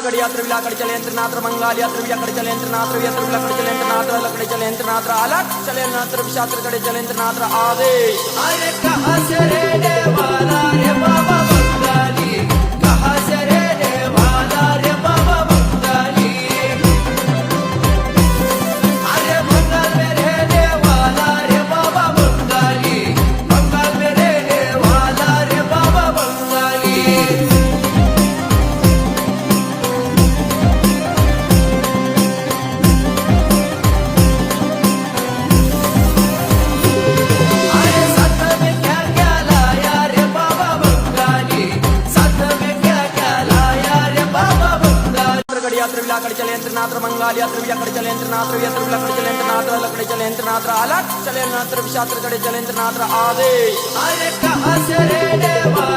गड़ी यात्र विलाकड़ चले यंत्र नात्र मंगाल यात्र विलाकड़ चले यंत्र नात्र यंत्र विलाकड़ चले यंत्र नात्र लकड़े चले यंत्र नात्र अलग चले नात्र विशात्र कड़े चले यंत्र नात्र आदेश। अरे कहाँ से रहने वाला रे बाबा बंगाली, कहाँ से रहने वाला रे बाबा बंगाली। अरे बंगाल में रहने वाला रे बाबा बंगाली, बंगाल में रहने वाला रे बाबा बंगाली। अरे साथ में क्या क्या लाया रे बाबा बंगाली, साथ में क्या क्या लाया रे बाबा बंगाली। गड़ी यात्र विलाकड़ चले यंत्र नात्र मंगाल यात्र विलाकड़ चले यंत्र नात्र यंत्र विलाकड़ चले यंत्र नात्र लकड़े चले यंत्र नात्र अलग चले नात्र विशात्र कड़े चले यंत्र नात्र आदेश। अरे कहाँ से रहने वाला